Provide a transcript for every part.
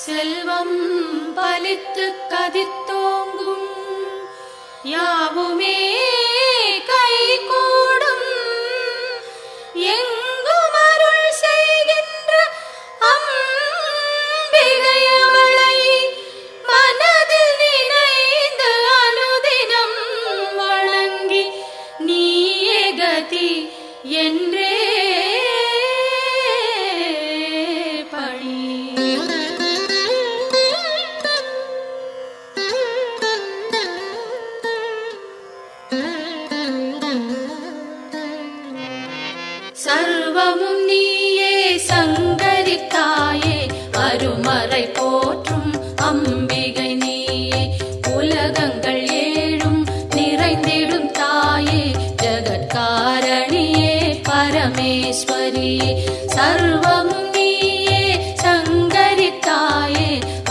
செல்வம் பலித்து கதித்தோங்கும் யாவுமே கைகூடும் எங்கும் அருள் செய்கின்ற அம்பிகை அவளை மனதில் நினைந்து அனுதினம் வணங்கி நீயே கதி என்றே சர்வமும் நீயே சங்கரி தாயே அருமறை போற்றும் அம்பிகை நீயே உலகங்கள் ஏழும் நிறைந்திடும் தாயே ஜகத்காரணியே பரமேஸ்வரியே சர்வமும் நீயே சங்கரி தாயே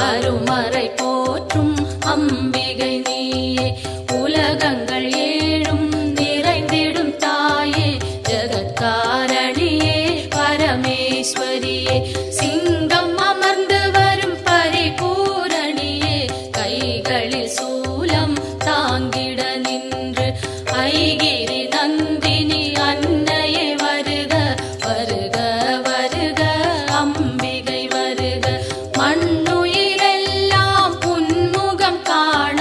அருமறை போற்றும் அம்பிகை நீயே உலகங்கள் ஏழும் நிறைந்திடும் தாயே ஜகத்காரணியே பரமேஸ்வரியே சிங்கம் அமர்ந்து வரும் பரிபூரணியே கைகளில் சூலம் தாங்கிட நின்று ஐகிரி நந்தினி அன்னையே வருக வருக வருக அம்பிகை வருக மண்ணுயிரெல்லாம் புன்முகம் காண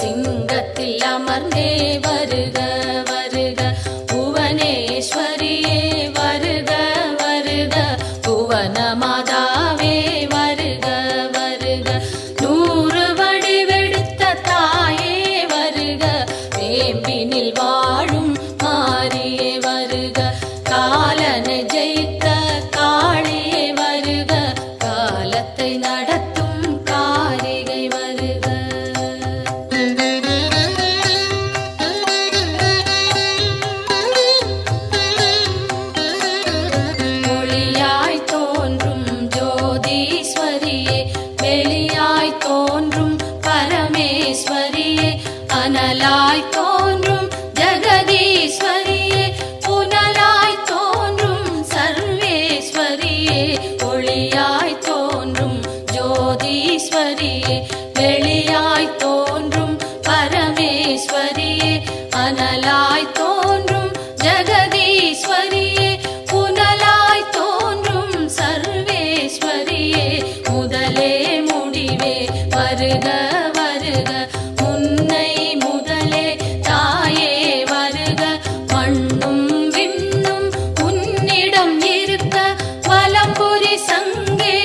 சிங்கத்தில் அமர்ந்தே வருக வருக புவனேஸ்வரியே வருக வருக புவன மாதாவே வருக வருக நூறு வடிவெடுத்த தாயே வருக வேம்பினில் வாழும் மாரியே வருக காலனை ஜெயித்த காளியே வருக காலத்தை நடத்தும் காரிகை வருக ஒளியாய் தோன்றும் ஜோதீஸ்வரியே வெளியாய் தோன்றும் பரமேஸ்வரியே அனலாய் தோன்றும் ஜெகதீஸ்வரியே புனலாய் தோன்றும் சர்வேஸ்வரியே ஒளியாய் தோன்றும் ஜோதீஸ்வரியே வெளியாய் தோன்றும் பரமேஸ்வரியே அனலாய் தோன்றும் ஜெகதீஸ்வரியே புனலாய் தோன்றும் சர்வேஸ்வரியே முதலே முடிவே வருக வருக முன்னை முதலே தாயே வருக மண்ணும் விண்ணும் உன்னிடம் இருக்க வலம்புரி சங்கே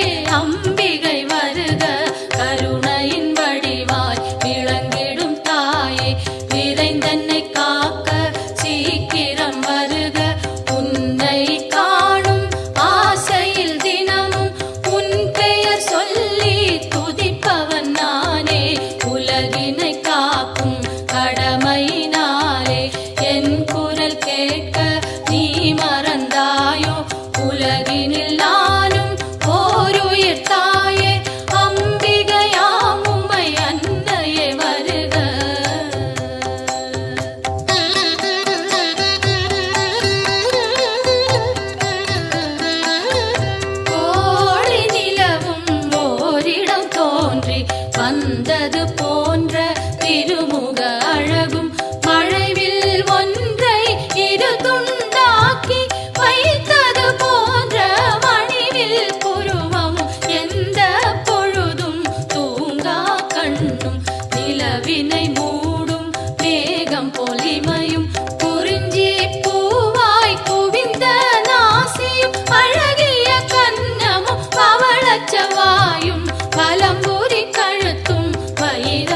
அம்பிகை வருக கருணையின் வடிவாய் விளங்கிடும் தாயே விரைந்தன்னை காக்க சீக்கிரம் வருக உன்னை காணும் ஆசையில் தினமும் உன் பெயர் சொல்லி துதிப்பவன் நானே உலகினை காக்கும் கடமையினாலே என் குரல் கேட்க நீ மறந்தாயோ உலகினில் நானும் ஓருயிர் தாயே அம்பிகையாம் உமை அன்னையே வருக கோடி நிலவும் ஓரிடம் தோன்றி வந்தது போன்ற திருமுக அழகும் மழைவில் ஒன்றை இரு துண்டாக்கி வைத்தது போன்ற மணிவில் புருவமும் எந்த பொழுதும் தூங்கா கண்ணும் நிலவினை மூடும் மேகம் பொலிமையும் குறிஞ்சி பூவாய் குவிந்த நாசியும் அழகிய கன்னமும் பவளச்சவாயும் பலம்புரி கழுத்தும் வயிறு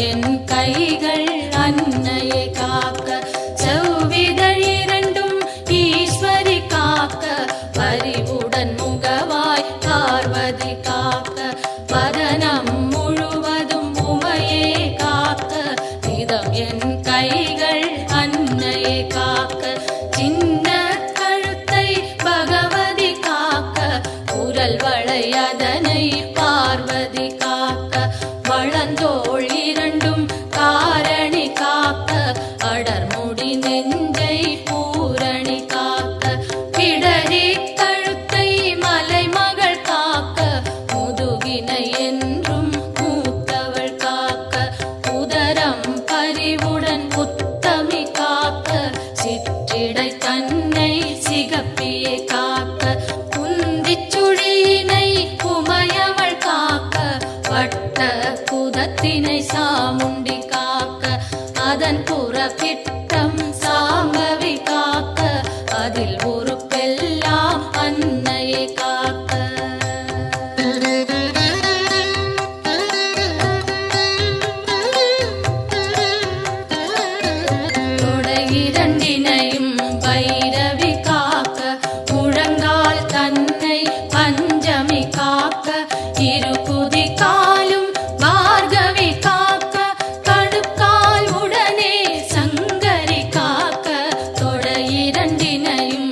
என் கைகள் அன்னையை காக்க, செவ்விதழ் இரண்டும் ஈஸ்வரி காக்க, பரிவுடன் முகவாய் பார்வதி காக்க, வதனம் முழுவதும் உமையே காக்க, இதம் என் கைகள் அன்னையை காக்க, சின்ன கழுத்தை பகவதி காக்க, குரல் வளை அதனை பார்வதி காக்க, வளந்தோள் இரண்டும் காரணி காக்க, அடர்முடி நெஞ்சை பூரணி காக்க, பிடரி கழுத்தை மலைமகள் காக்க, முதுகினை என்றும் மூத்தவள் காக்க, உதரம் பரிவுடன் உத்தமி காக்க, சிற்றிடை தன்னை சிகப்பியை காக்க, குந்திச் சுழியினை உமையவள் காக்க, வட்ட குதத்தினை சாமுண்டி காக்க, அதன் புறப்பிட்டம் சாம்பவி காக்க, அதில் உறுப்பெல்லாம் அன்னையை காக்க. தொடை இரண்டினையும் பைரவி காக்க, முழங்கால் தன்னை பஞ்சமி காக்க, இரு குதி காலும் பார்கவி காக்க, கடுக்கால் உடனே சங்கரி காக்க, தொடை இரண்டினையும்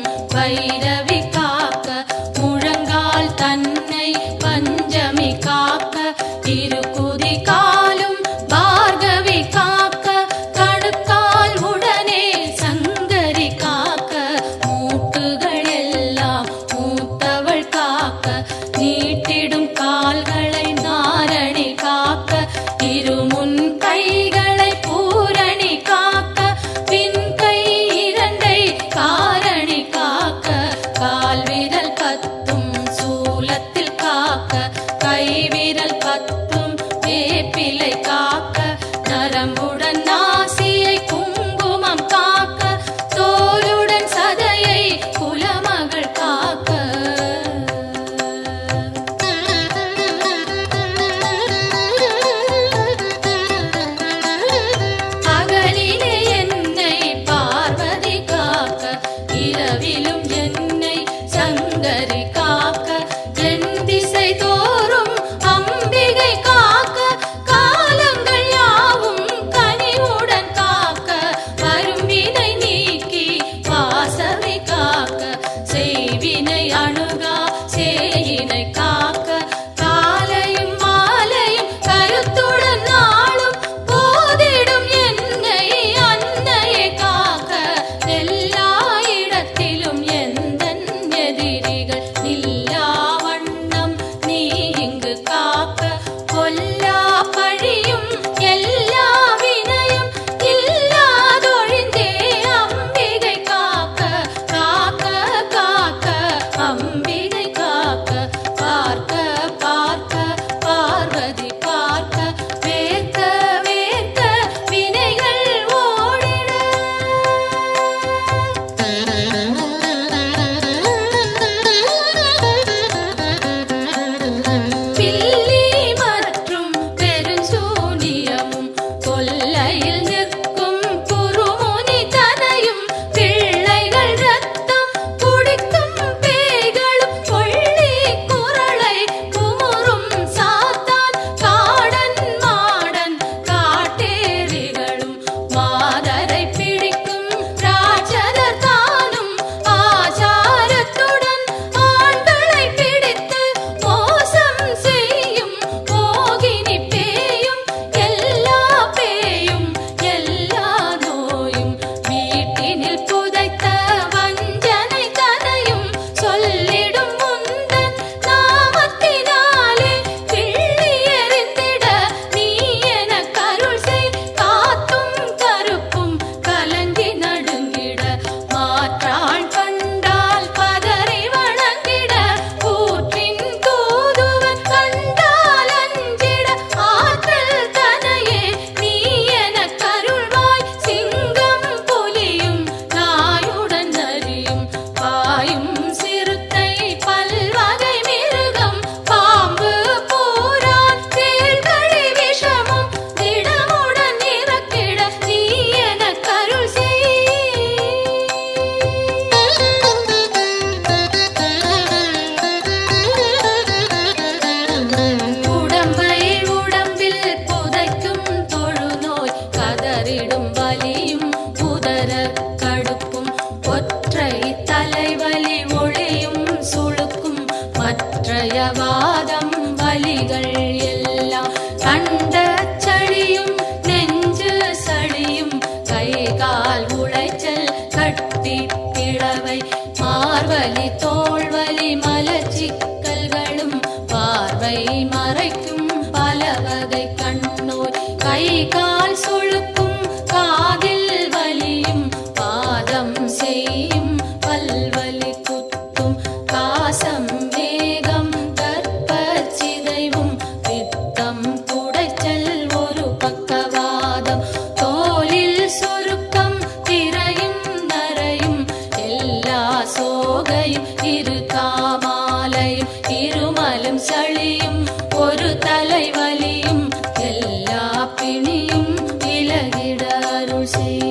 தோள்வலி மலச்சிக்கல்களும் பார்வை மறைக்கும் பலவகை கண்ணோய் கை கால் சுழுக்கும் காதில் வலியும் பாதம் செய்யும் பல்வலி குத்தும் காசம் வேகம் கர்ப்பச்சிதைவும் பித்தம் குடைச்சல் ஒரு பக்கவாதம் தோலில் சுருக்கம் திரையும் நரையும் எல்லா சோகையும் இரு காமாலையும் இருமலும் சளியும் ஒரு தலைவலியும் எல்லா பிணியும் விலகிட அருள் செய்.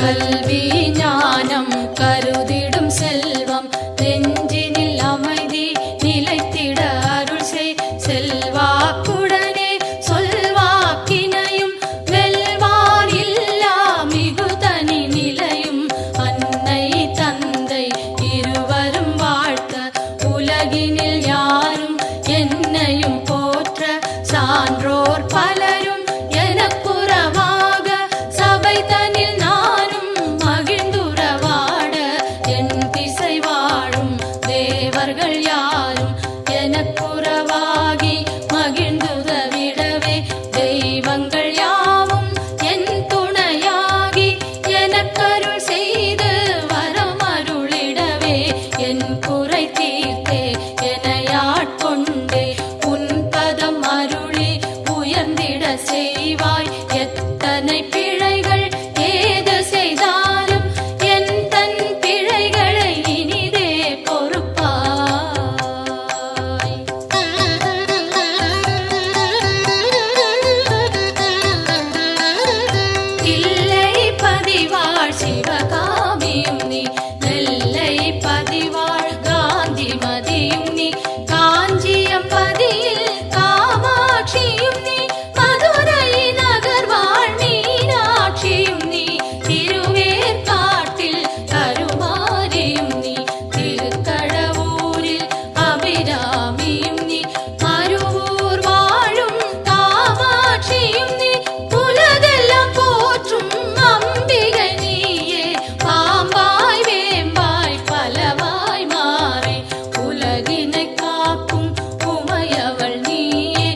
கல்வி ஞானம் கருதிடும் செல்வம் நெஞ்சினில் அமைதி நிலைத்திட அருள் செய். செல்வாக்குடனே சொல்வாக்கினையும் வெல்வார் இல்லா மிகுதனி நிலையும் அன்னை தந்தை இருவரும் வாழ்த்த உலகினில் யாரும் என்னையும் போற்ற சான்றோர் பலரும் எனக்குறவாக சபை தனில் நானும் மகிழ்ந்துறவாட என் திசை வாழும் தேவர்கள் யாரும் எனக்குறவாகி மகிழ்ந்துதவிடவே தெய்வங்கள் யாவும் என் துணையாகி எனக்கருள் செய்து வரமருளிடவே என் குறை தீர்த்தே எனையாட்கொண்டே உன் பதம் அருளி உயர்ந்திட செய்வாய். எத்தனை பிழைகள் ஏது செய்தாலும் என் தன் பிழைகளை இனிதே பொறுப்பாய். தில்லை பதிவாழ் சிவகாமியும் நீ நெல்லை பதிவாழ் காந்தி மதியும் நீ காஞ்சியம் பதியில் காமாட்சியும் நீ மதுரை நகர் வாழ் மீனாட்சியும் நீ திருவேற்காட்டில் கருமாரியும் நீ திருக்கடவூரில் அபிராமியும் நீ மருவூர் வாழும் காமாட்சியும் நீ உலகெல்லாம் போற்றும் அம்பிகை நீயே பாம்பாய் வேம்பாய் பலவாய் மாறி உலகினை காக்கும் உமையவள் நீயே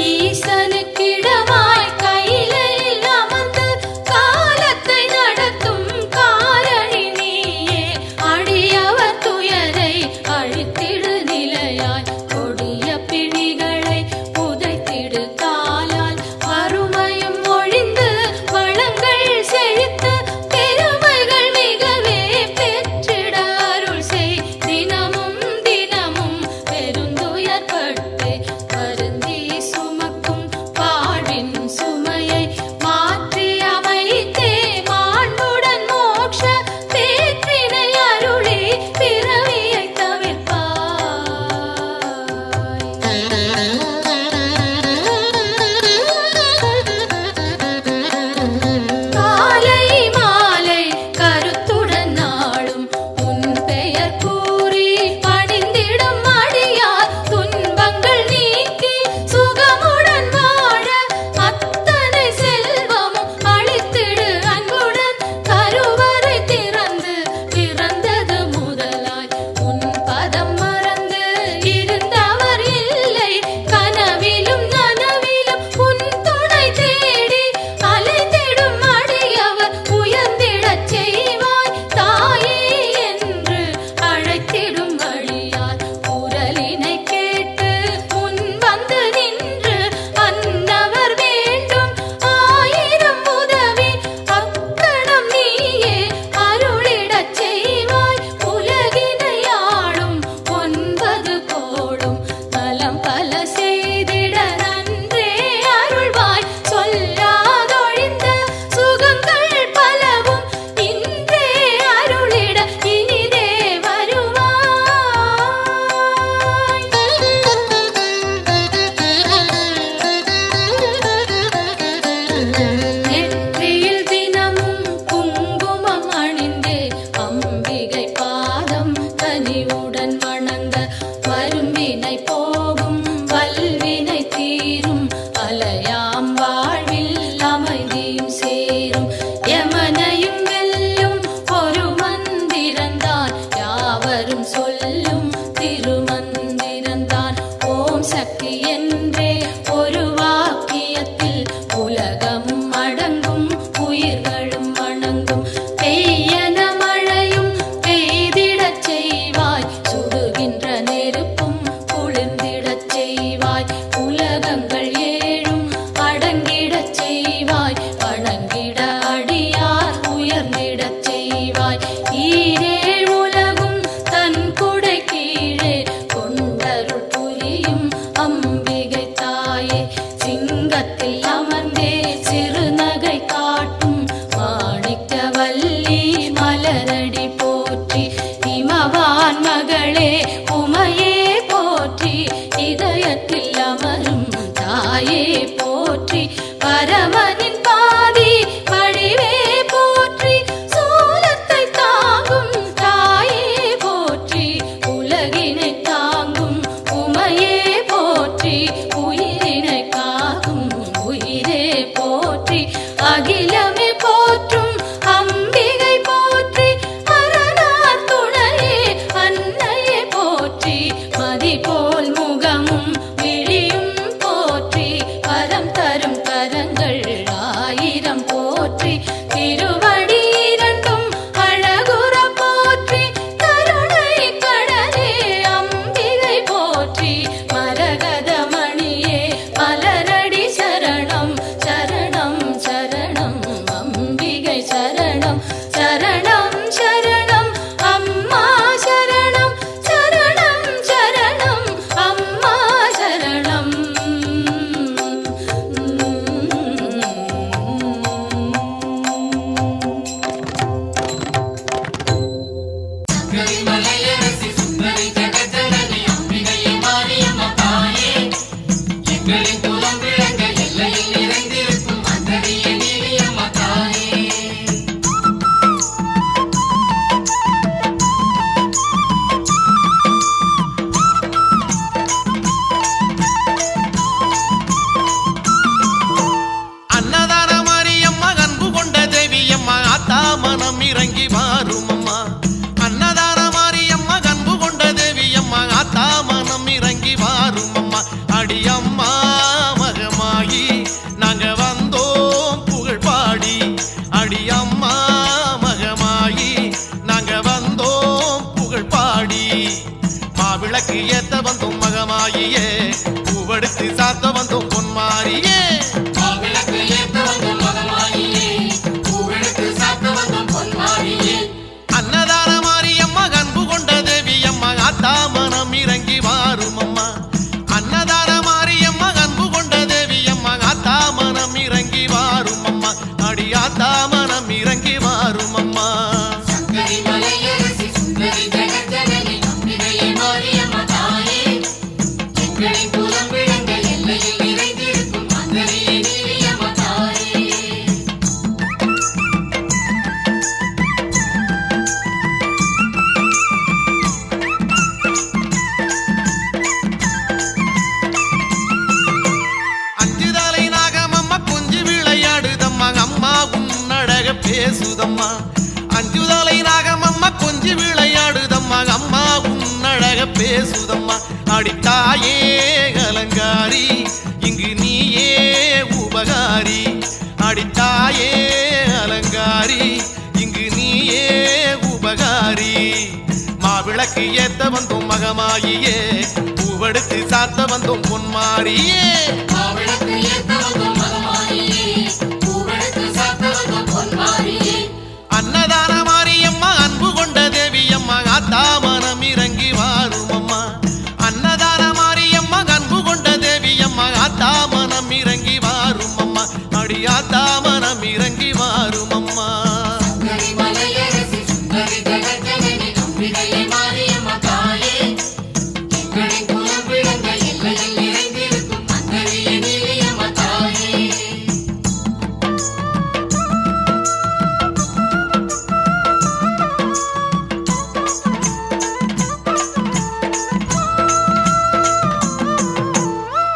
ஈசனுக்கிடமாய் கையிலையில் அமர்ந்து காலத்தை நடத்தும் காரணி நீயே அடியவர் துயரை அழித்திடு நிலையாய் கொடிய பிணிகளை உதைத்திடு காலால் வறுமையும் ஒழிந்து வளங்கள் செழித்து பெருமைகள் மிகவே பெற்றிட அருள் செய். தினமும் தினமும் பெருந்துயர்பட்டு வருந்தி சுமக்கும் வாழ்வின் சுமையை மாற்றி அமைத்தே மாண்புடன் மோட்ச பேற்றினை அருளி பிறவியை தவிர்ப்பாய். காலை மாலை கருத்துடன் நாளும் உன் பெயர் கூறி பணிந்திடும் அடியார் துன்பங்கள் நீக்கி சுகமுடன் வாழ அத்தனை செல்வமும் அளித்திடு அன்புடன் கருவறை திறந்து பிறந்தது முதலாய் உன் பதம் மறந்து இருந்தவர் இல்லை கனவிலும் நனவிலும் உன் துணை தேடி அலைந்திடும் அடியவர் உயர்ந்திடச் செய்வாய். தாயே என்று அழைத்திடும் வழியார் குரலினை கேட்டு உன் வந்து நின்று அன்னவர் வேண்டும் ஆயிரம் உதவி அக்கணம் நீயே அருளிடச் செய்வாய். உலகினை ஆளும் 9 கோடும் நலம் பல செய்திட நன்றே அருள்வாய். சொல்லாதொழிந்த சுகங்கள் பலவும் இன்றே அருளிட இனிதே வருவாய். நெற்றியில் தினமும் குங்குமம் அணிந்தே அம்பிகை பாதம் கனிவுடன் வணங்க வரும்பினை போகும் வல்வினை தீரும் அலையாம் வாழ்வில் சொல்லும் திருமந்திரந்தான் ஓம் சக்தி என்றே ஒரு வாக்கியத்தில் உலகமும் அடங்கும் உயிர்களும் வணங்கும் பெய்யன மழையும் பெய்திடச் செய்வாய் சுடுகின்ற நெருப்பும் குளிர்ந்திடச் செய்வாய் உலகங்கள் ஏழும் அடங்கிடச் செய்வாய் வணங்கிட அடியார் உயர்ந்திடச் செய்வாய் ஈரேழ் உலகும் தன் குடை கீழே கொண்டருள் புரியும் அம்பிகை தாயே சிங்கத்தில் அமர்ந்தே சிறுநகை காட்டும் மாணிக்கவல்லி மலரடி போற்றி இமவான் மகளே உமையே போற்றி இதயத்தில் அமரும் தாயே போற்றி பரமனின் பாதி வடிவே போற்றி சூலத்தை தாங்கும் தாயே போற்றி உலகினை தாங்கும் உமையே போற்றி உயிரினை காக்கும் உயிரே போற்றி அகிலமே போற்றும் அம்பிகை போற்றி அரணார் துணையே அன்னையே போற்றி மதி போல் முகமும் விழியும் போற்றி வரம் தரும் கரங்கள் ஆயிரம் போற்றி திருவடி இரண்டும் அழகுற போற்றி கருணை கடலே அம்பிகை போற்றி மரகத மணியே மலரடி சரணம் சரணம் சரணம் அம்பிகை சரணம் சரணம் சரணம் அம்மா சரணம் சரணம் சரணம் அம்மா சரணம் மலையரசி சுந்தரி ஜெகஜனனி அம்பிகையே மாரியம்மா தாயே எங்களின் குலம் விளங்க எல்லையில் நிறைந்திருக்கும் அந்தரியே நீலியம்மா தாயே அன்னதான மாரியம்மா அன்பு கொண்ட தேவியம்மா ஆத்தா மனம் இறங்கி வாரும் அம்மா அன்னதான மாரியம்மா அன்பு கொண்ட தேவியம்மா ஆத்தா மனம் இறங்கி வாரும் அம்மா அடியம்மா மகமாயி நாங்க வந்தோம் புகழ் பாடி அடியம்மா மகமாயி நாங்க வந்தோம் புகழ் பாடி மாவிளக்கு ஏத்த வந்தோம் மகமாயியே பூவெடுத்து சாத்த வந்தோம் பொன்மாரியே மாவிளக்கு ஏத்த வந்தோம் மகமாயியே பூவெடுத்து சாத்த வந்தோம் பொன்மாரியே அன்னதான மாரியம்மா அன்பு கொண்ட தேவியம்மா ஆத்தா மனம் இறங்கி வாரும் அம்மா அன்னதான மாரியம்மா அன்பு கொண்ட தேவியம்மா ஆத்தா மனம் இறங்கி வாரும் அம்மா அடி ஆத்தா மனம் இறங்கி வாரும் அம்மா சங்கரி மலையரசி சுந்தரி ஜெகஜனனி அம்பிகையே மாரியம்மா தாயே எங்களின் குலம் விளங்க எல்லையில் நிறைந்திருக்கும் அந்தரியே நீலியம்மா தாயே அஞ்சுதலை நாகமம்மா கொஞ்சி விளையாடுதம்மா அம்மா உன்னழக பேசுதம்மா அஞ்சுதலை நாகமம்மா கொஞ்சி விளையாடுதம்மா அம்மா உன்னழக பேசுதம்மா அடித்தாயே அலங்காரி இங்கு நீயே உபகாரி அடித்தாயே அலங்காரி இங்கு நீயே உபகாரி மாவிளக்கு ஏத்த வந்தோம் மகமாயியே பூவெடுத்து சாத்த வந்தோம் பொன்மாரியே மாவிளக்கு ஏத்த வந்தோம் மகமாயியே பூவெடுத்து சாத்த வந்தோம் பொன்மாரியே அன்னதான மாரியம்மா அன்பு கொண்ட தேவியம்மா ஆத்தா மனம் இறங்கி வாரும் அம்மா அன்னதான மாரியம்மா அன்பு கொண்ட தேவியம்மா ஆத்தா மனம் இறங்கி வாரும் அம்மா அடி ஆத்தா மனம் இறங்கி வாரும் அம்மா சங்கரி மலையரசி சுந்தரி ஜெகஜனனி அம்பிகையே மாரியம்மா தாயே எங்களின் குலம் விளங்க எல்லையில் நிறைந்திருக்கும் அந்தரியே நீலியம்மா தாயே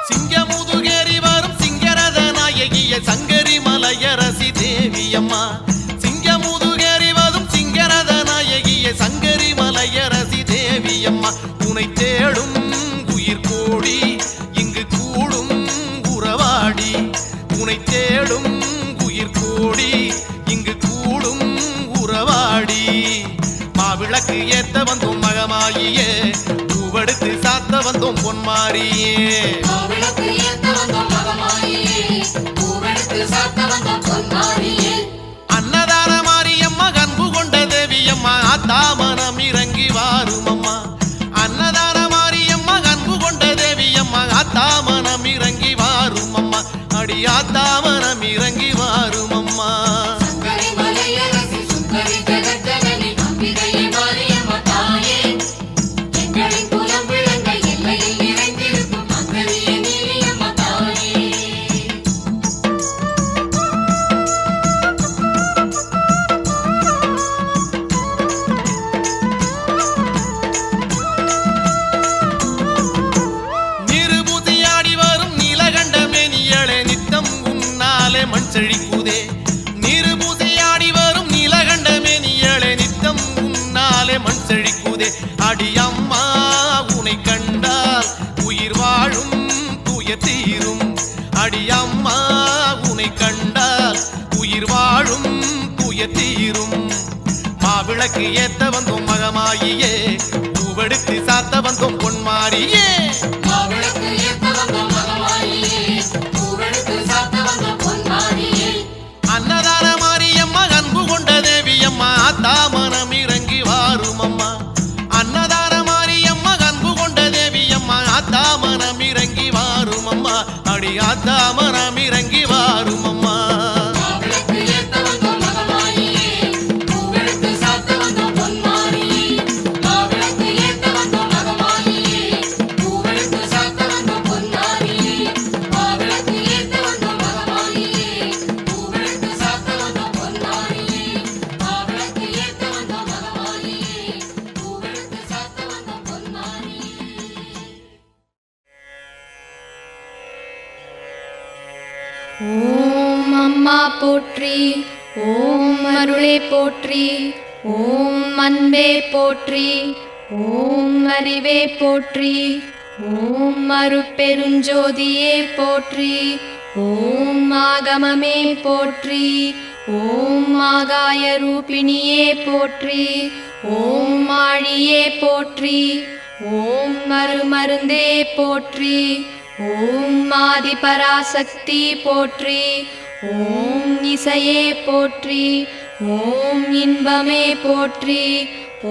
சிங்கமுதுகேறி வரும் சிங்கரத நாயகிய சங்கரி மலையரசி தேவி அம்மா உனை தேடும் உயிர் கோடி இங்கு கூடும் உறவாடி உனை தேடும் உயிர் கோடி இங்கு கூடும் உறவாடி மாவிளக்கு ஏத்த வந்தோம் மகமாயியே பூவெடுத்து சாத்த வந்தோம் பொன்மாரியே அன்னதான மாரியம்மா அன்பு கொண்ட தேவியம்மா ஆத்தா மனம் இறங்கி வாரும் அம்மா அன்னதான மாரியம்மா அன்பு கொண்ட தேவியம்மா ஆத்தா மனம் இறங்கி வாரும் அம்மா அடி ஆத்தா மனம் இறங்கி வாரும் அம்மா மண் செழிக்குதே நீரு பூசையாடி வரும் நீலகண்டமே நீயளே நித்தம் உன்னாலே மண் செழிக்குதே அடி அம்மா உனை கண்டால் உயிர் வாழும் தூய தீரும் அடி அம்மா உனை கண்டால் உயிர் வாழும் தூய தீரும் மாவிளக்கு ஏத்த வந்தோம் மகமாயியே பூவெடுத்து சாத்த வந்தோம் பொன்மாரியே அன்னதான மாரியம்மா அன்பு கொண்ட தேவியம்மா ஆத்தா மனம் இறங்கி வாரும் அம்மா அன்னதான மாரியம்மா அன்பு கொண்ட தேவியம்மா ஆத்தா மனம் இறங்கி வாரும் அம்மா அடி ஆத்தா மனம் இறங்கி வாரும் அம்மா ஓம் அம்மா போற்றி ஓம் அருளே போற்றி ஓம் அன்பே போற்றி ஓம் அறிவே போற்றி ஓம் அருட்பெருஞ்சோதியே போற்றி ஓம் ஆகமமே போற்றி ஓம் ஆகாய ரூபிணியே போற்றி ஓம் ஆழியே போற்றி ஓம் அருமருந்தே போற்றி ஓம் ஆதி பராசக்தி போற்றி ஓம் இசையே போற்றி ஓம் இன்பமே போற்றி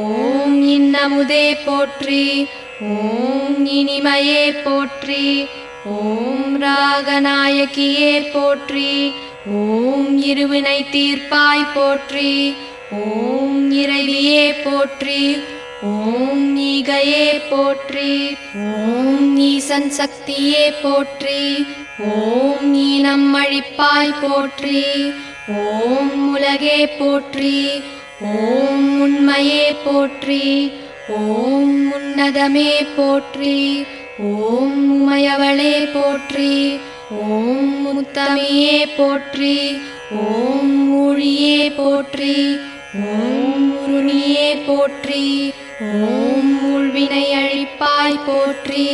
ஓம் இன்னமுதே போற்றி ஓம் இனிமையே போற்றி ஓம் ராகநாயகியே போற்றி ஓம் இருவினை தீர்ப்பாய் போற்றி ஓம் இறைவியே போற்றி ஓம் ஈகையே போற்றி ஓம் ஈசன் சக்தியே போற்றி ஓம் ஈனம் அழிப்பாய் போற்றி ஓம் உலகே போற்றி ஓம் உண்மையே போற்றி ஓம் உன்னதமே போற்றி ஓம் உமையவளே போற்றி ஓம் முத்தமியே போற்றி ஓம் ஊழியே போற்றி ஓம் உருணியே போற்றி ஓம் உள்வினை அழிப்பாய் போற்றி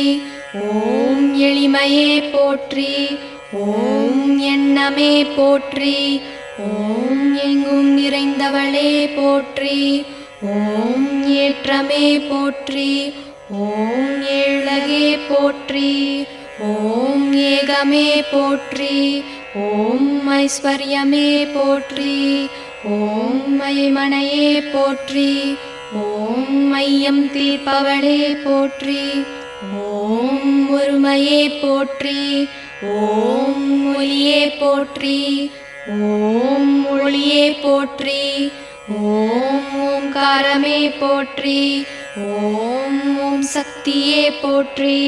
ஓம் எளிமையே போற்றி ஓம் எண்ணமே போற்றி ஓம் எங்கும் நிறைந்தவளே போற்றி ஓம் ஏற்றமே போற்றி ஓம் ஏழகே போற்றி ஓம் ஏகமே போற்றி ஓம் ஐஸ்வர்யமே போற்றி ஓம் மைமனையே போற்றி ஓம் மையம் தீர்ப்பவளே போற்றி ஓம் ஒருமையே போற்றி ஓம் ஒளியே போற்றி ஓம் ஒளியே போற்றி ஓம் ஓம்காரமே போற்றி ஓம் ஓம் சக்தியே போற்றி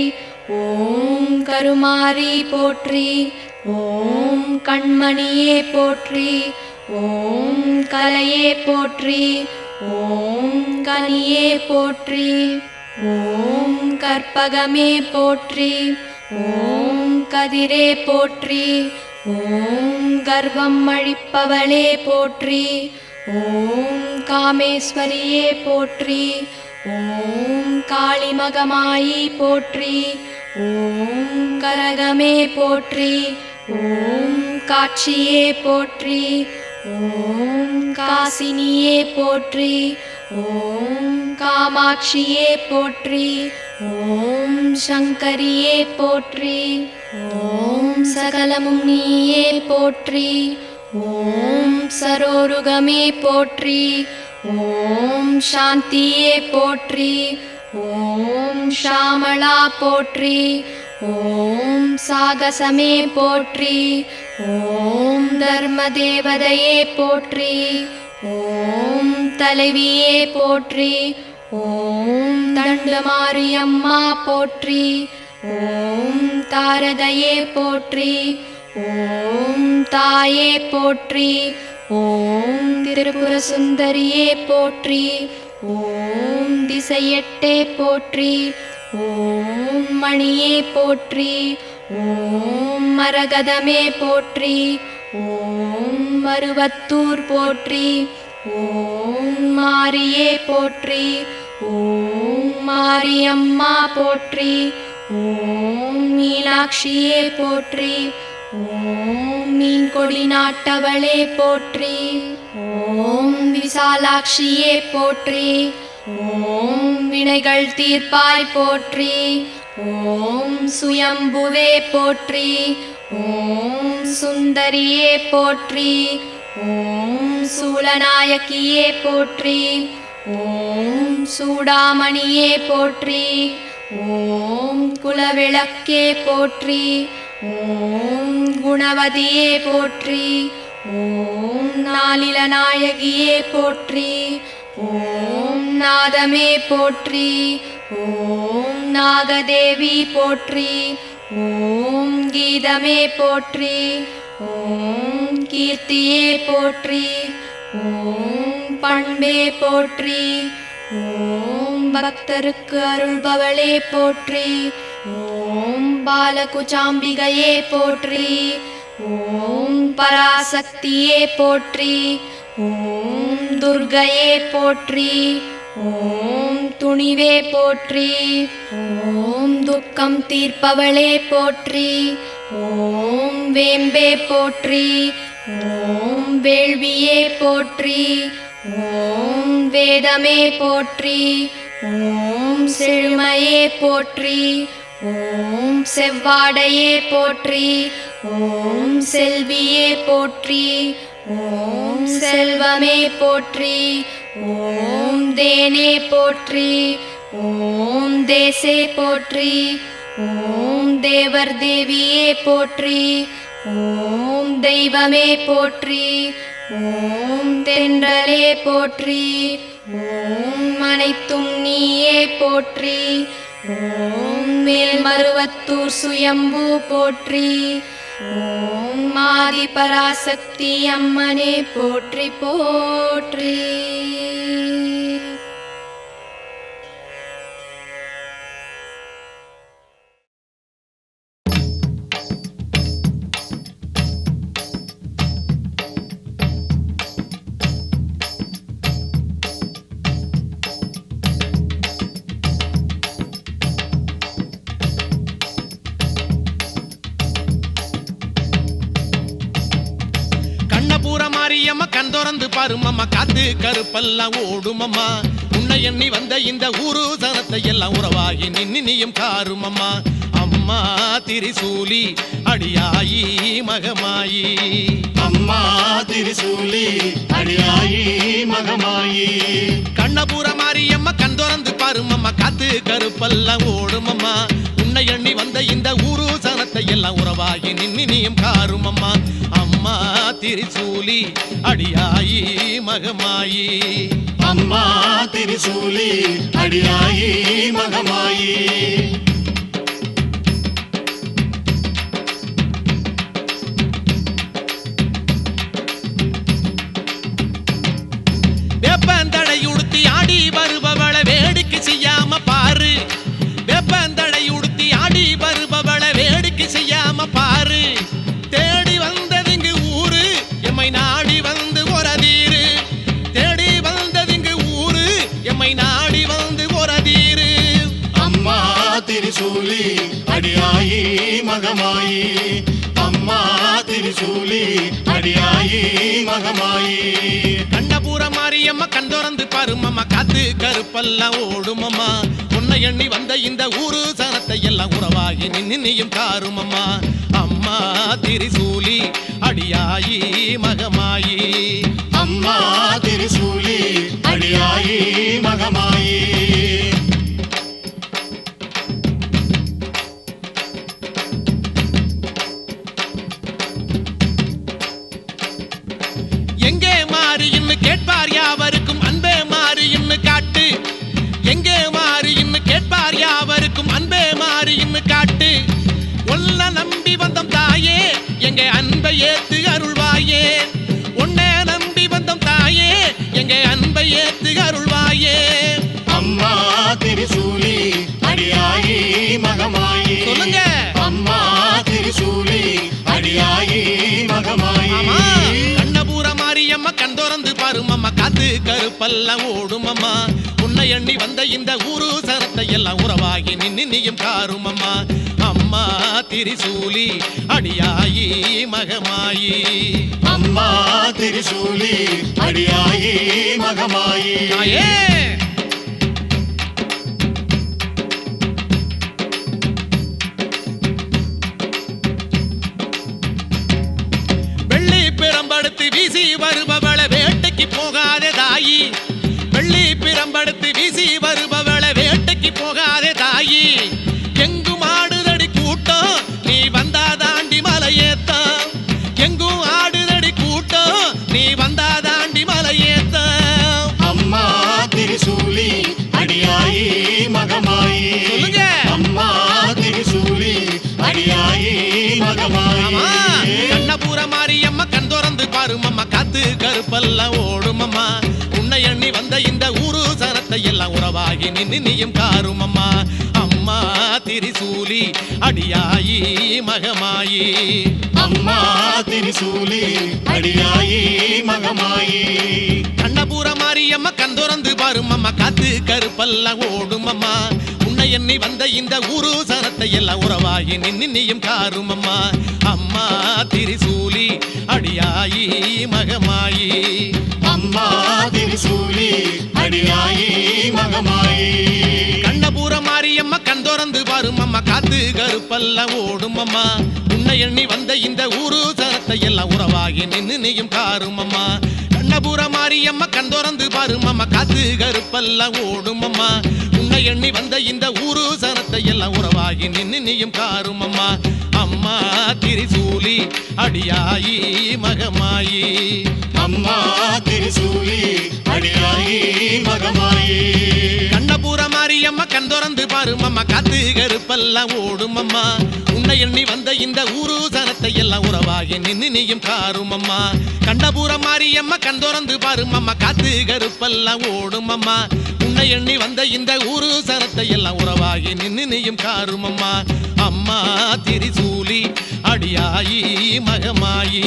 ஓம் கருமாரி போற்றி ஓம் கண்மணியே போற்றி ஓம் கலையே போற்றி ஓம் கனியே போற்றி ஓம் கற்பகமே போற்றி ஓம் கதிரே போற்றி ஓம் கர்வம் அழிப்பவளே போற்றி ஓம் காமேஸ்வரியே போற்றி ஓம் காளிமகமாயி போற்றி. ஓம் கரகமே போற்றி. ஓம் காட்சியே போற்றி. ஓம் காசினியே போற்றி. ஓம் காமாட்சியே போற்றி. ஓம் சங்கரியே போற்றி. ஓம் சகலமும் நீயே போற்றி. ஓம் சரோருகமே போற்றி. ஓம் சாந்தியே போற்றி. ஓம் ஷாமளா போற்றி. ஓம் சாகசமே போற்றி. ஓம் தர்மதேவதையே போற்றி. ஓம் தலைவியே போற்றி. ஓம் தண்டமாரியம்மா போற்றி. ஓம் தாரதையே போற்றி. ஓம் தாயே போற்றி. ஓம் திரிபுர சுந்தரியே போற்றி. ஓம் திசையெட்டே போற்றி. ஓம் மணியே போற்றி. ஓம் மரகதமே போற்றி. ஓம் மருவத்தூர் போற்றி. ஓம் மாரியே போற்றி. ஓம் மாரியம்மா போற்றி. ஓம் மீனாட்சியே போற்றி. ஓம் மீன்கொடி நாட்டவளே போற்றி. ஓம் விசாலாட்சியே போற்றி. ஓம் வினைகள் தீர்ப்பாய் போற்றி. ஓம் சுயம்புவே போற்றி. ஓம் சுந்தரியே போற்றி. ஓம் சூலநாயகியே போற்றி. ஓம் சூடாமணியே போற்றி. ஓம் குலவிளக்கே போற்றி. ஓம் குணவதியே போற்றி. ஓம் நாளிலநாயகியே போற்றி. ஓம் நாதமே போற்றி. ஓம் நாகதேவி போற்றி. ஓம் கீதமே போற்றி. ஓம் கீர்த்தியே போற்றி. ஓம் பண்பே போற்றி. ஓம் பக்தருக்கு அருள்பவளே போற்றி. ஓம் பாலகுச்சாம்பிகையே போற்றி. ஓம் பராசக்தியே போற்றி. ஓம் துர்க்கையே போற்றி. ஓம் துணிவே போற்றி. ஓம் துக்கம் தீர்ப்பவளே போற்றி. ஓம் வேம்பே போற்றி. ஓம் வேள்வியே போற்றி. ஓம் வேதமே போற்றி. ஓம் செழுமையே போற்றி. ஓம் செவ்வாடையே போற்றி. ஓம் செல்வியே போற்றி. ஓம் செல்வமே போற்றி. ஓம் தேனே போற்றி. ஓம் தேசே போற்றி. ஓம் தேவர் தேவியே போற்றி. ஓம் தெய்வமே போற்றி. ஓம் தென்றலே போற்றி. ஓம் அனைத்தும் நீயே போற்றி. ஓம் மேல்மருவத்தூர் சுயம்பு போற்றி. ஓம் ஆதி பராசக்தி அம்மனே போற்றி போற்றி. மாரியம்மா கண் திறந்து பாருமம்மா, காத்து கருப்பெல்லாம் ஓடுமம்மா. உன்னை எண்ணி வந்த இந்த ஊரு சனத்தை எல்லாம் உறவாகி நின்னியும் காருமம்மா. அம்மா திரிசூலி அடியாயி மகமாயி. அம்மா திரிசூலி அடியாயி மகமாயி. கண்ணபுர மாரியம்மா கண் திறந்து பாருமம்மா, காத்து கருப்பெல்லாம் ஓடுமம்மா. உன்னை எண்ணி வந்த இந்த ஊரு சனத்தை எல்லாம் உறவாகி நின்னியும் காருமம்மா. அம்மா திரிசூலி அடியாயி மகமாயி. அம்மா திரிசூலி அடியாயி மகமாயி. வேப்பந்தடை உடுத்தி ஆடி வருபவள வேடிக்கை செய்யாம பாரு. வேப்பந்தடை உடுத்தி ஆடி வருபவள வேடிக்கை செய்யாம பாரு. தேடி வந்ததிங்கு ஊரு எம்மை நாடி வந்து ஒரதீரு. தேடி வந்ததிங்கு ஊரு எம்மை நாடி வந்து ஒரதீரு. திரிசூலி அடியாயி மகமாயி அம்மா திரிசூலி அடியாயி மகமாயி கண்ணபுர மாரியம்மா கண் திறந்து பாருமம்மா காத்து கருப்பெல்லாம் ஓடுமம்மா உன்னை எண்ணி வந்த இந்த ஊரு சனத்தை எல்லாம் உறவாகி நின்னியும் காருமம்மா அம்மா திரிசூலி அடியாயி மகமாயி அம்மா திரிசூலி அடியாயி மகமாயி எங்கே மாறின்னு கேட்பார் யாவருக்கும் அன்பே மாறின்னு காட்டு எங்கே மாறின்னு கேட்பார் யாவருக்கும் அன்பே மாறின்னு காட்டு ஒல்ல நம்பி வந்தம் தாயே எங்க அன்பை ஏத்து அருள்வாயே உன்னை நம்பி வந்தம் தாயே எங்க அன்பை ஏத்து அருள்வாயே அம்மா திரிசூலி அடியாயி மகமாயி சொல்லுங்க அம்மா திரிசூலி அடியாயி மகமாயி ஆமா கண்ணபுர மாரியம்மா கண் திறந்து பாருமம்மா காத்து கருப்பெல்லாம் ஓடுமம்மா உன்னை எண்ணி வந்த இந்த ஊரு சரத்தை எல்லாம் உறவாகி நின்னியும் காருமம்மா அம்மா திரிசூலி அடியாயி மகமாயி அம்மா திரிசூலி அடியாயி மகமாயி தாயே வெள்ளி பிரம்படுத்து வீசி வருபவள வேட்டைக்கு போகாதே தாயி வெள்ளி பிரம்படுத்து வீசி வருபவள வேட்டைக்கு போகாதே தாயி எங்கும் ஆடுதடி கூட்டம் நீ வந்தா தாண்டி மலையேத்தம் எங்கும் ஆடுதடி கூட்டம் நீ வந்தா தாண்டி மலையேத்தம் அம்மா திரிசூலி அடியாயி மகமாயி சொல்லுங்க. அம்மா திரிசூலி அடியாயி மகமாயி ஆமா கண்ணபுர மாரியம்மா கண் திறந்து பாருமம்மா காத்து கருப்பெல்லாம் ஓடுமம்மா உன்னை எண்ணி வந்த இந்த ஊரு சனத்தை எல்லாம் உறவாகி நின்னியும் காருமம்மா அம்மா திரிசூலி அடியாயி மகமாயி அம்மா திரிசூலி அடியாயி மகமாயி கண்ணபுர மாரியம்மா கண் திறந்து பாருமம்மா காத்து கருப்பெல்லாம் ஓடுமம்மா உன்னை எண்ணி வந்த இந்த ஊரு சனத்தை எல்லாம் உறவாகி நின்னியும் காருமம்மா அம்மா திரிசூலி அடியாயி மகமாயி அம்மா திரிசூலி அடியாயி மகமாயி கண்ணபுர மாரியம்மா கண் திறந்து பாருமம்மா காத்து கருப்பெல்லாம் ஓடுமம்மா உன்னை எண்ணி வந்த இந்த ஊரு சனத்தை எல்லாம் உறவாகி நின்னியும் காருமம்மா கண்ணபுர மாரியம்மா கண் திறந்து பாருமம்மா காத்து கருப்பெல்லாம் ஓடுமம்மா உன்னை எண்ணி வந்த இந்த ஊரு சனத்தை எல்லாம் உறவாகி நின்னியும் காருமம்மா அம்மா திரிசூலி அடியாயி மகமாயி அம்மா திரிசூலி அடியாயி மகமாயி கண்ணபுர மாரியம்மா கண் திறந்து பாருமம்மா காத்து கருப்பெல்லாம் ஓடுமம்மா உன்னை எண்ணி வந்த இந்த ஊரு சனத்தை எல்லாம் உறவாகி நின்னியும் காருமம்மா கண்ணபுர மாரியம்மா கண் திறந்து பாருமம்மா காத்து கருப்பெல்லாம் ஓடுமம்மா உன்னை எண்ணி வந்த இந்த ஊரு சனத்தை எல்லாம் உறவாகி நின்னியும் காருமம்மா அம்மா திரிசூலி அடியாயி மகமாயி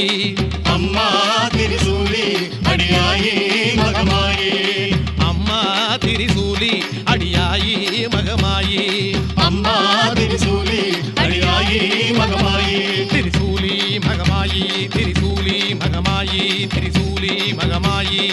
அம்மா திரிசூலி அடியாயி மகமாயி அம்மா திரிசூலி அடியாயி மகமாயி அம்மா திரிசூலி அடியாயி மகமாயி திரிசூலி மகமாயி திரிசூலி மகமாயி திரிசூலி மகமாயி